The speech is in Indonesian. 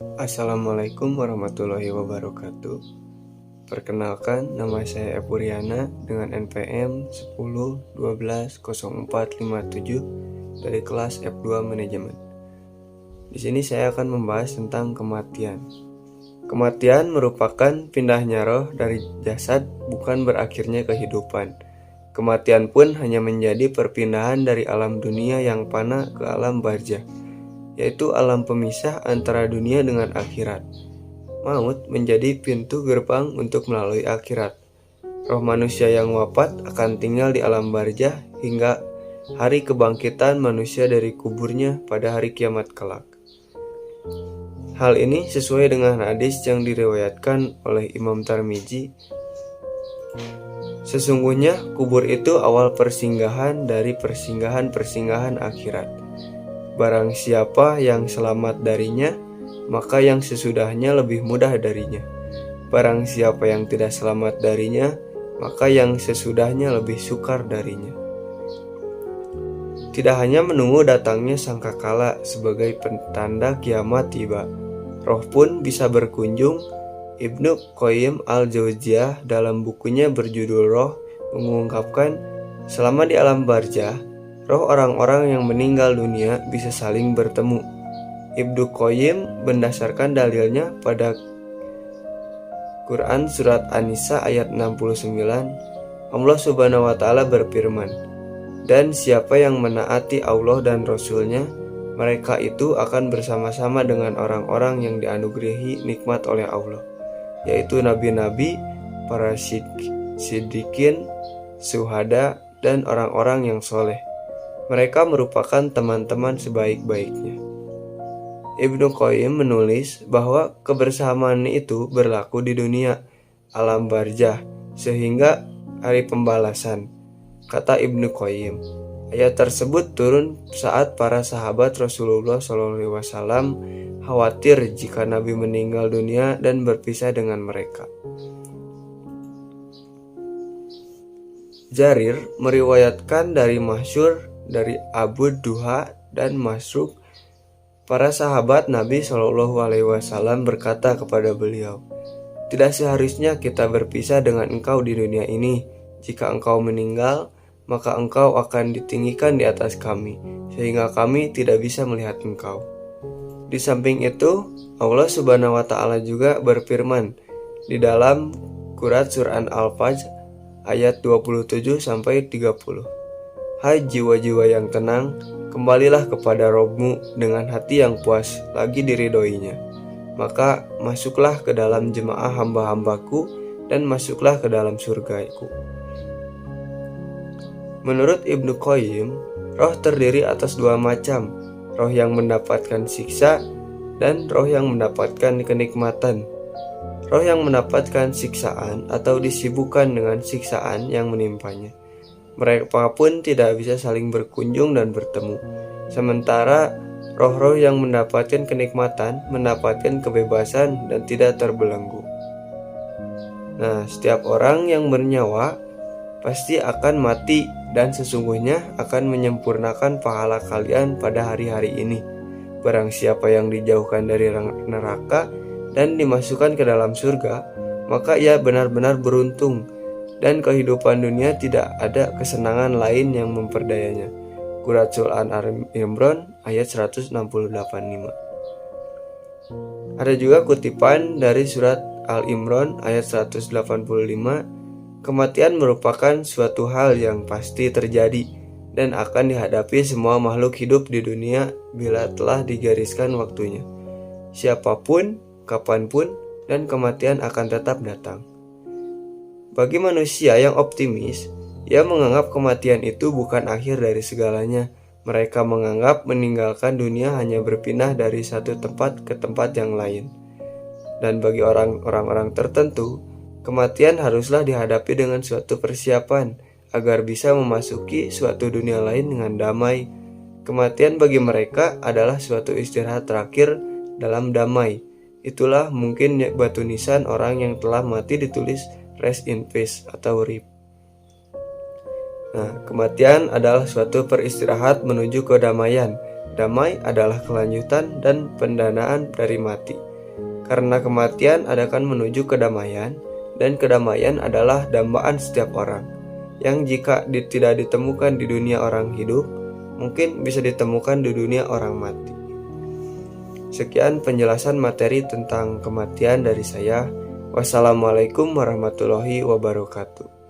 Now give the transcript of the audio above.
Assalamualaikum warahmatullahi wabarakatuh. Perkenalkan, nama saya Epuriana dengan NPM 10 12 04 57 dari kelas F2 Manajemen. Di sini saya akan membahas tentang kematian. Kematian merupakan pindahnya roh dari jasad, bukan berakhirnya kehidupan. Kematian pun hanya menjadi perpindahan dari alam dunia yang fana ke alam barzah, yaitu alam pemisah antara dunia dengan akhirat. Maut menjadi pintu gerbang untuk melalui akhirat. Roh manusia yang wafat akan tinggal di alam barzah hingga hari kebangkitan manusia dari kuburnya pada hari kiamat kelak. Hal ini sesuai dengan hadis yang diriwayatkan oleh Imam Tirmidzi. Sesungguhnya kubur itu awal persinggahan dari persinggahan-persinggahan akhirat. Barang siapa yang selamat darinya, maka yang sesudahnya lebih mudah darinya. Barang siapa yang tidak selamat darinya, maka yang sesudahnya lebih sukar darinya. Tidak hanya menunggu datangnya sangkakala sebagai petanda kiamat tiba, roh pun bisa berkunjung. Ibnu Qayyim al-Jauziyah dalam bukunya berjudul Roh mengungkapkan, selama di alam barzah, roh orang-orang yang meninggal dunia bisa saling bertemu. Ibnu Qayyim berdasarkan dalilnya pada Quran surat An-Nisa ayat 69, Allah Subhanahu wa taala berfirman, "Dan siapa yang menaati Allah dan Rasul-Nya, mereka itu akan bersama-sama dengan orang-orang yang dianugerahi nikmat oleh Allah, yaitu nabi-nabi, para siddiqin, syuhada, dan orang-orang yang soleh. Mereka merupakan teman-teman sebaik-baiknya." Ibnu Qayyim menulis bahwa kebersamaan itu berlaku di dunia, alam barzah, sehingga hari pembalasan. Kata Ibnu Qayyim, ayat tersebut turun saat para sahabat Rasulullah SAW khawatir jika Nabi meninggal dunia dan berpisah dengan mereka. Jarir meriwayatkan dari Masyhur dari Abu Duha dan Masruq, para sahabat Nabi SAW berkata kepada beliau, "Tidak seharusnya kita berpisah dengan engkau di dunia ini. Jika engkau meninggal, maka engkau akan ditinggikan di atas kami, sehingga kami tidak bisa melihat engkau." Di samping itu, Allah Subhanahu wa taala juga berfirman di dalam Quran surah Al-Fajr ayat 27-30. Hai jiwa-jiwa yang tenang, kembalilah kepada Rabb-mu dengan hati yang puas lagi diridhoinya. Maka masuklah ke dalam jemaah hamba-hambaku dan masuklah ke dalam surgaku. Menurut Ibnu Qayyim, roh terdiri atas dua macam, roh yang mendapatkan siksa dan roh yang mendapatkan kenikmatan. Roh yang mendapatkan siksaan atau disibukkan dengan siksaan yang menimpanya, mereka pun tidak bisa saling berkunjung dan bertemu. Sementara roh-roh yang mendapatkan kenikmatan mendapatkan kebebasan dan tidak terbelenggu. Nah, setiap orang yang bernyawa pasti akan mati, dan sesungguhnya akan menyempurnakan pahala kalian pada hari-hari ini. Barang siapa yang dijauhkan dari neraka dan dimasukkan ke dalam surga, maka ia benar-benar beruntung, dan kehidupan dunia tidak ada kesenangan lain yang memperdayanya. Quran surah Al-Imran ayat 168-5. Ada juga kutipan dari surat Al-Imran ayat 185, kematian merupakan suatu hal yang pasti terjadi dan akan dihadapi semua makhluk hidup di dunia bila telah digariskan waktunya. Siapapun, kapanpun, dan kematian akan tetap datang. Bagi manusia yang optimis, ia menganggap kematian itu bukan akhir dari segalanya. Mereka menganggap meninggalkan dunia hanya berpindah dari satu tempat ke tempat yang lain. Dan bagi orang-orang tertentu, kematian haruslah dihadapi dengan suatu persiapan agar bisa memasuki suatu dunia lain dengan damai. Kematian bagi mereka adalah suatu istirahat terakhir dalam damai. Itulah mungkin batu nisan orang yang telah mati ditulis rest in peace atau RIP. Nah, kematian adalah suatu peristirahat menuju kedamaian. Damai adalah kelanjutan dan pendanaan dari mati. Karena kematian adakan menuju kedamaian, dan kedamaian adalah dambaan setiap orang, yang jika tidak ditemukan di dunia orang hidup, mungkin bisa ditemukan di dunia orang mati. Sekian penjelasan materi tentang kematian dari saya. Wassalamualaikum warahmatullahi wabarakatuh.